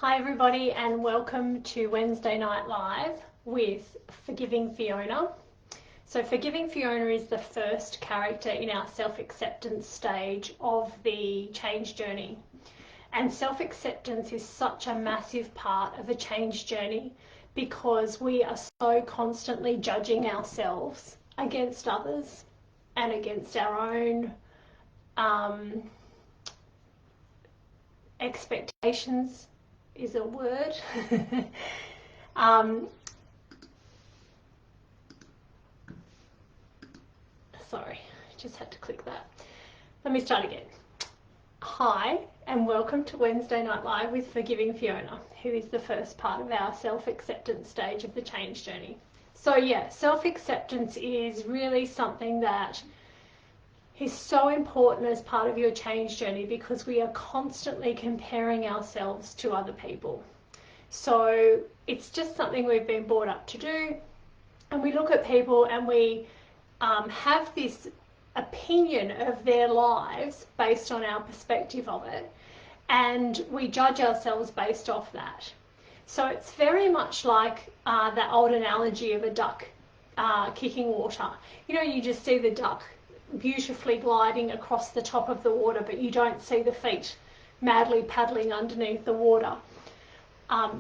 Hi everybody and welcome to Wednesday Night Live with Forgiving Fiona. So Forgiving Fiona is the first character in our self-acceptance stage of the change journey. And self-acceptance is such a massive part of a change journey because we are so constantly judging ourselves against others and against our own expectations is a word. Sorry, just had to click that. Let me start again. Hi, and welcome to Wednesday Night Live with Forgiving Fiona, who is the first part of our self-acceptance stage of the change journey. So yeah, self-acceptance is really something that is so important as part of your change journey because we are constantly comparing ourselves to other people. So it's just something we've been brought up to do, and we look at people and we have this opinion of their lives based on our perspective of it, and we judge ourselves based off that. So it's very much like that old analogy of a duck kicking water. You know, you just see the duck beautifully gliding across the top of the water, but you don't see the feet madly paddling underneath the water.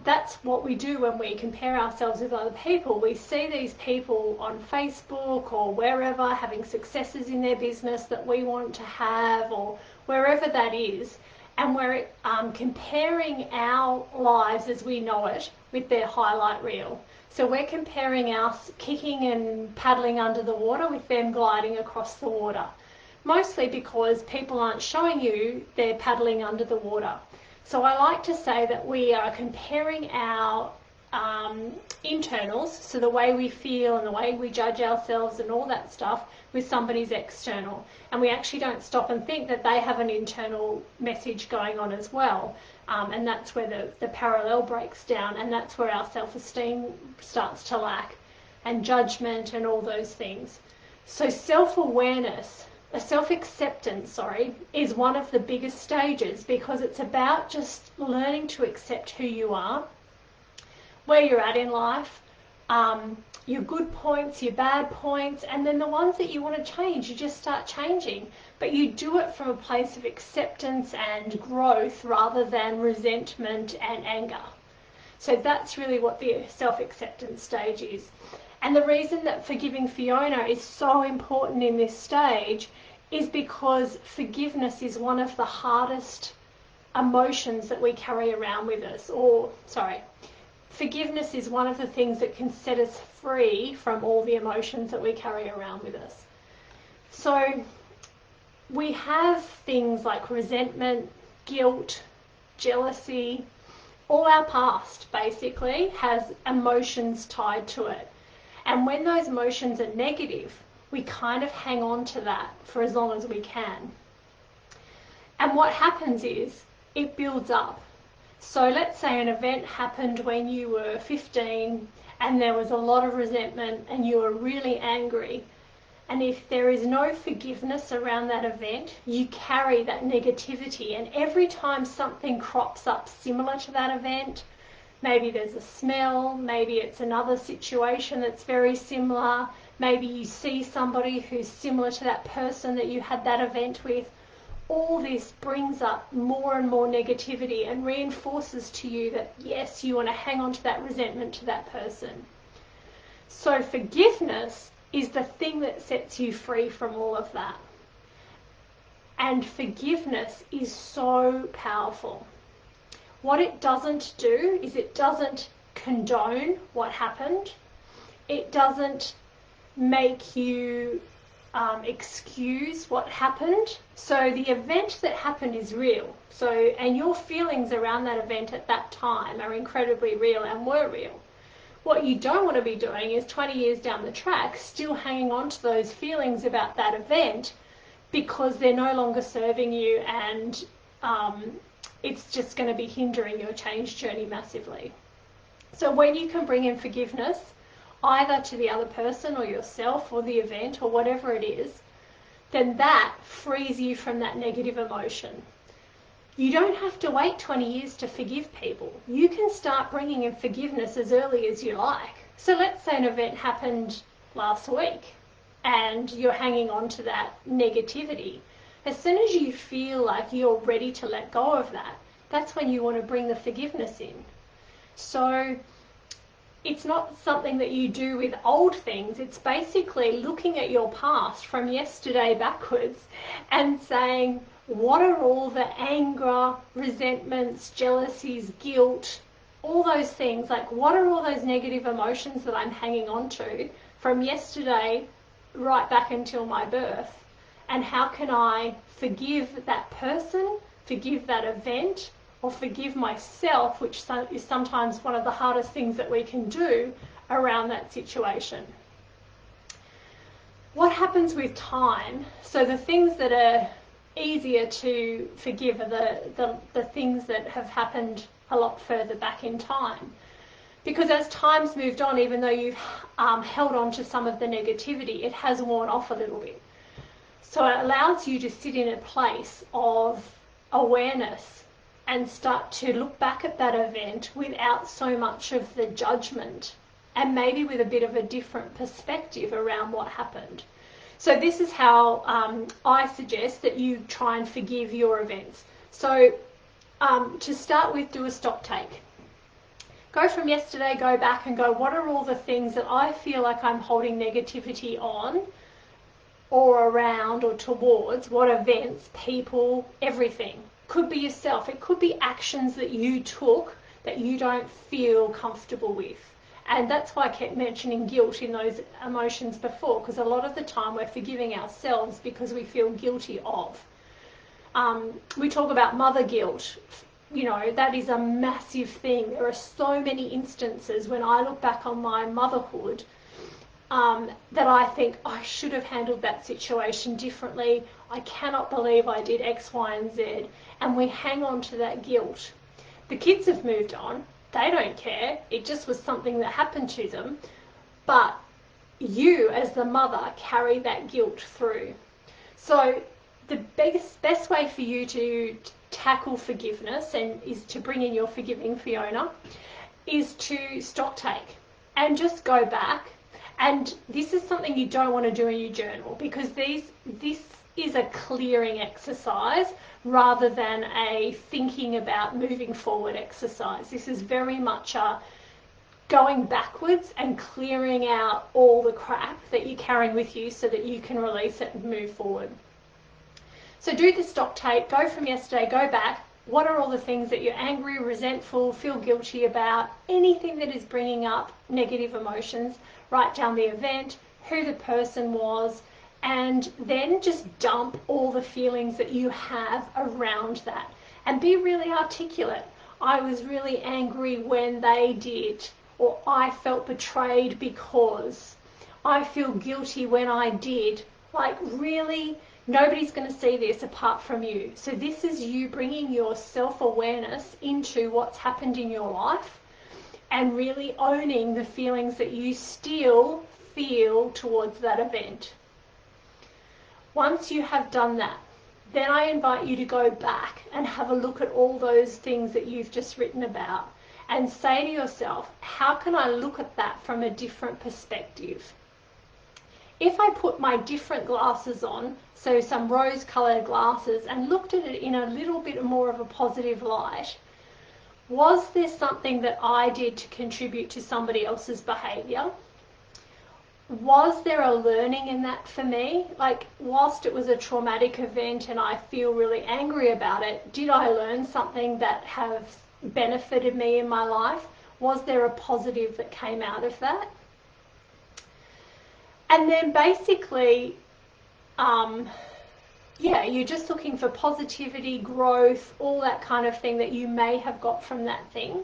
That's what we do when we compare ourselves with other people. We see these people on Facebook or wherever having successes in their business that we want to have, or wherever that is, and we're comparing our lives as we know it with their highlight reel. So we're comparing us kicking and paddling under the water with them gliding across the water, mostly because people aren't showing you they're paddling under the water. So I like to say that we are comparing our internals, so the way we feel and the way we judge ourselves and all that stuff, with somebody's external. And we actually don't stop and think that they have an internal message going on as well. And that's where the parallel breaks down, and that's where our self-esteem starts to lack, and judgment and all those things. So self-awareness, self-acceptance, is one of the biggest stages because it's about just learning to accept who you are, where you're at in life, your good points, your bad points, and then the ones that you want to change, you just start changing. But you do it from a place of acceptance and growth rather than resentment and anger. So that's really what the self-acceptance stage is. And the reason that Forgiving Fiona is so important in this stage is because forgiveness is one of the hardest emotions that we carry around with us. Forgiveness is one of the things that can set us free from all the emotions that we carry around with us. So we have things like resentment, guilt, jealousy. All our past basically has emotions tied to it. And when those emotions are negative, we kind of hang on to that for as long as we can. And what happens is it builds up. So let's say an event happened when you were 15 and there was a lot of resentment and you were really angry. And if there is no forgiveness around that event, you carry that negativity. And every time something crops up similar to that event, maybe there's a smell, maybe it's another situation that's very similar, maybe you see somebody who's similar to that person that you had that event with, all this brings up more and more negativity and reinforces to you that, yes, you want to hang on to that resentment to that person. So forgiveness is the thing that sets you free from all of that. And forgiveness is so powerful. What it doesn't do is it doesn't condone what happened. It doesn't make you excuse what happened. So the event that happened is real. And your feelings around that event at that time are incredibly real and were real. What you don't want to be doing is 20 years down the track still hanging on to those feelings about that event because they're no longer serving you, and it's just going to be hindering your change journey massively. So when you can bring in forgiveness, either to the other person or yourself or the event or whatever it is, then that frees you from that negative emotion. You don't have to wait 20 years to forgive people. You can start bringing in forgiveness as early as you like. So let's say an event happened last week and you're hanging on to that negativity. As soon as you feel like you're ready to let go of that, that's when you want to bring the forgiveness in. So it's not something that you do with old things. It's basically looking at your past from yesterday backwards and saying, what are all the anger, resentments, jealousies, guilt, all those things, like what are all those negative emotions that I'm hanging on to from yesterday right back until my birth? And how can I forgive that person, forgive that event, or forgive myself, which is sometimes one of the hardest things that we can do around that situation. What happens with time? So the things that are easier to forgive are the things that have happened a lot further back in time. Because as time's moved on, even though you've held on to some of the negativity, it has worn off a little bit. So it allows you to sit in a place of awareness and start to look back at that event without so much of the judgment, and maybe with a bit of a different perspective around what happened. So this is how I suggest that you try and forgive your events. So to start with, do a stock take. Go from yesterday, go back and go, what are all the things that I feel like I'm holding negativity on or around or towards? What events, people, everything. Could be yourself. It could be actions that you took that you don't feel comfortable with. And that's why I kept mentioning guilt in those emotions before, because a lot of the time we're forgiving ourselves because we feel guilty of. We talk about mother guilt. You know, that is a massive thing. There are so many instances when I look back on my motherhood that I think I should have handled that situation differently. I cannot believe I did X, Y, and Z. And we hang on to that guilt. The kids have moved on. They don't care. It just was something that happened to them. But you, as the mother, carry that guilt through. So the best way for you to tackle forgiveness and is to bring in your forgiving Fiona is to stock take and just go back. And this is something you don't want to do in your journal, because this is a clearing exercise rather than a thinking about moving forward exercise. This is very much a going backwards and clearing out all the crap that you're carrying with you so that you can release it and move forward. So do the stock take, go from yesterday, go back. What are all the things that you're angry, resentful, feel guilty about, anything that is bringing up negative emotions? Write down the event, who the person was, and then just dump all the feelings that you have around that. And be really articulate. I was really angry when they did, or I felt betrayed because, I feel guilty when I did. Like, really, nobody's going to see this apart from you. So this is you bringing your self-awareness into what's happened in your life and really owning the feelings that you still feel towards that event. Once you have done that, then I invite you to go back and have a look at all those things that you've just written about and say to yourself, how can I look at that from a different perspective? If I put my different glasses on, so some rose-coloured glasses, and looked at it in a little bit more of a positive light, was there something that I did to contribute to somebody else's behaviour? Was there a learning in that for me? Like, whilst it was a traumatic event and I feel really angry about it, did I learn something that has benefited me in my life? Was there a positive that came out of that? And then basically, you're just looking for positivity, growth, all that kind of thing that you may have got from that thing.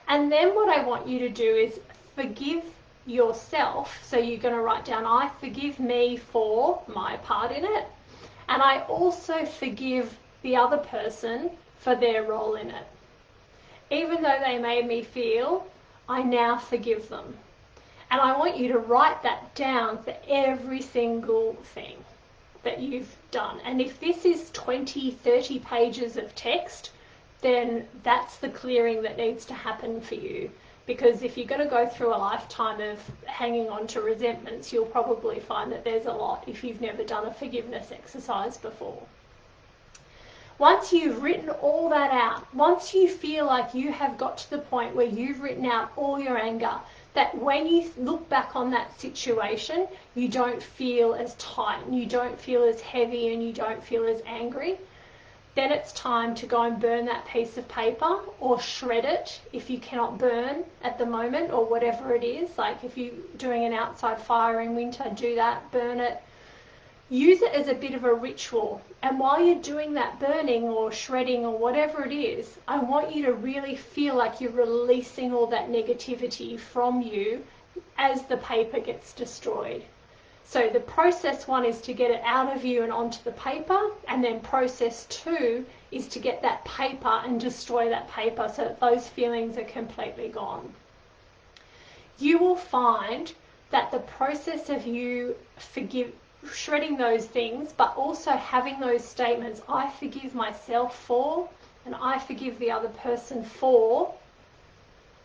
And then what I want you to do is forgive yourself. So you're going to write down, I forgive me for my part in it. And I also forgive the other person for their role in it. Even though they made me feel, I now forgive them. And I want you to write that down for every single thing. that you've done. And if this is 20, 30 pages of text, then that's the clearing that needs to happen for you. Because if you're going to go through a lifetime of hanging on to resentments, you'll probably find that there's a lot if you've never done a forgiveness exercise before. Once you've written all that out, once you feel like you have got to the point where you've written out all your anger, that when you look back on that situation, you don't feel as tight, and you don't feel as heavy, and you don't feel as angry, then it's time to go and burn that piece of paper or shred it if you cannot burn at the moment, or whatever it is. Like if you're doing an outside fire in winter, do that, burn it. Use it as a bit of a ritual. And while you're doing that burning or shredding or whatever it is, I want you to really feel like you're releasing all that negativity from you as the paper gets destroyed. So the process 1 is to get it out of you and onto the paper, and then process 2 is to get that paper and destroy that paper so that those feelings are completely gone. You will find that the process of you shredding those things, but also having those statements, I forgive myself for, and I forgive the other person for,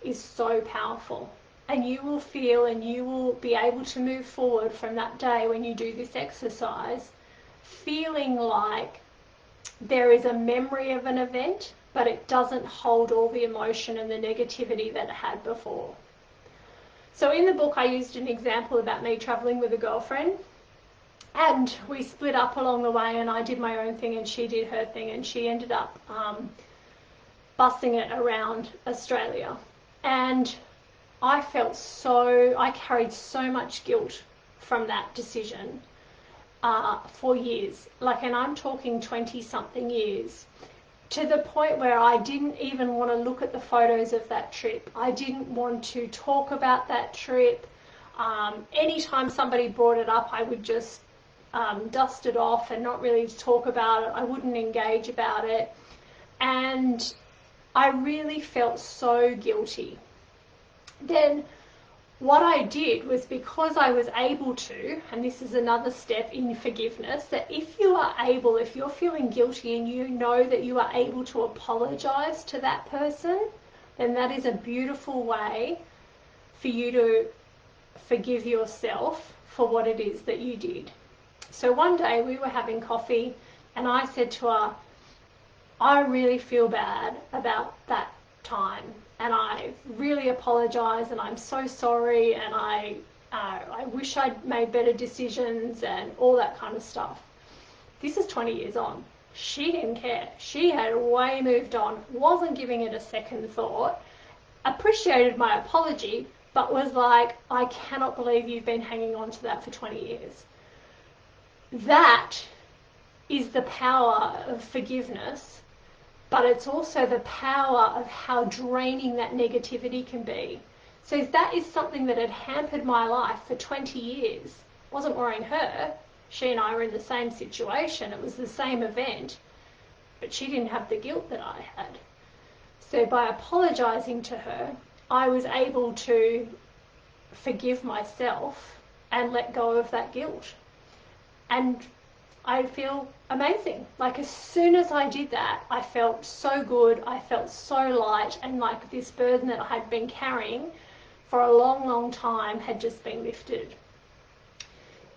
is so powerful. And you will feel, and you will be able to move forward from that day when you do this exercise, feeling like there is a memory of an event, but it doesn't hold all the emotion and the negativity that it had before. So in the book I used an example about me traveling with a girlfriend, and we split up along the way, and I did my own thing and she did her thing, and she ended up bussing it around Australia. And I carried so much guilt from that decision for years. And I'm talking 20-something years, to the point where I didn't even want to look at the photos of that trip. I didn't want to talk about that trip. Anytime somebody brought it up, I would just dust it off and not really talk about it. I wouldn't engage about it. And I really felt so guilty. Then what I did was, because I was able to, and this is another step in forgiveness, that if you're feeling guilty and you know that you are able to apologize to that person, then that is a beautiful way for you to forgive yourself for what it is that you did. So one day we were having coffee and I said to her, I really feel bad about that time, and I really apologise, and I'm so sorry, and I wish I'd made better decisions and all that kind of stuff. This is 20 years on. She didn't care. She had way moved on, wasn't giving it a second thought, appreciated my apology, but was like, I cannot believe you've been hanging on to that for 20 years. That is the power of forgiveness, but it's also the power of how draining that negativity can be. So if that is something that had hampered my life for 20 years, wasn't worrying her. She and I were in the same situation. It was the same event, but she didn't have the guilt that I had. So by apologising to her, I was able to forgive myself and let go of that guilt. And I feel amazing. As soon as I did that, I felt so good, I felt so light, and like this burden that I had been carrying for a long, long time had just been lifted.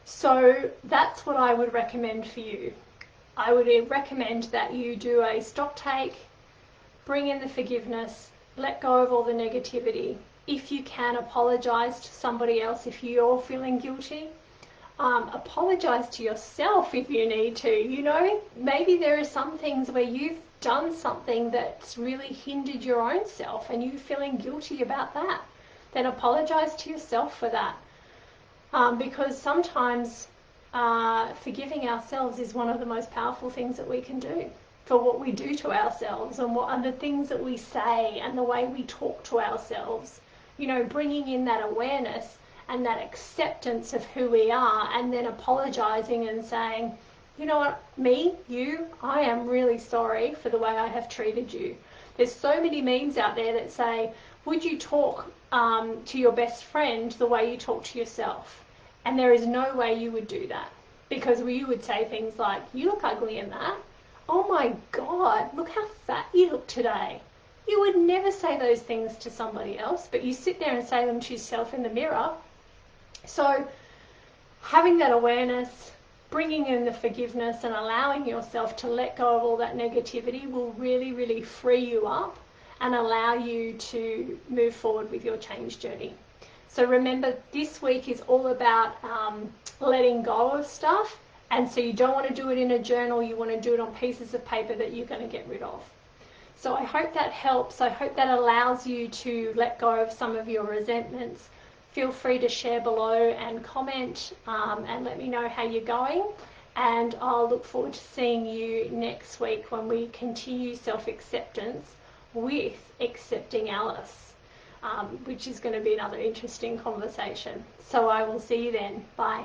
So that's what I would recommend for you. I would recommend that you do a stock take, bring in the forgiveness, let go of all the negativity. If you can, apologise to somebody else if you're feeling guilty. Apologise to yourself if you need to. Maybe there are some things where you've done something that's really hindered your own self and you're feeling guilty about that. Then apologise to yourself for that. Because sometimes forgiving ourselves is one of the most powerful things that we can do for what we do to ourselves, and the things that we say and the way we talk to ourselves. Bringing in that awareness and that acceptance of who we are, and then apologising and saying, you know what, I am really sorry for the way I have treated you. There's so many memes out there that say, would you talk to your best friend the way you talk to yourself? And there is no way you would do that. because we would say things like, you look ugly in that. Oh my God, look how fat you look today. You would never say those things to somebody else, but you sit there and say them to yourself in the mirror. So having that awareness, bringing in the forgiveness and allowing yourself to let go of all that negativity will really, really free you up and allow you to move forward with your change journey. So remember, this week is all about letting go of stuff, and so you don't want to do it in a journal, you want to do it on pieces of paper that you're going to get rid of. So I hope that helps. I hope that allows you to let go of some of your resentments. Feel free to share below and comment and let me know how you're going. And I'll look forward to seeing you next week when we continue self-acceptance with accepting Alice, which is going to be another interesting conversation. So I will see you then. Bye.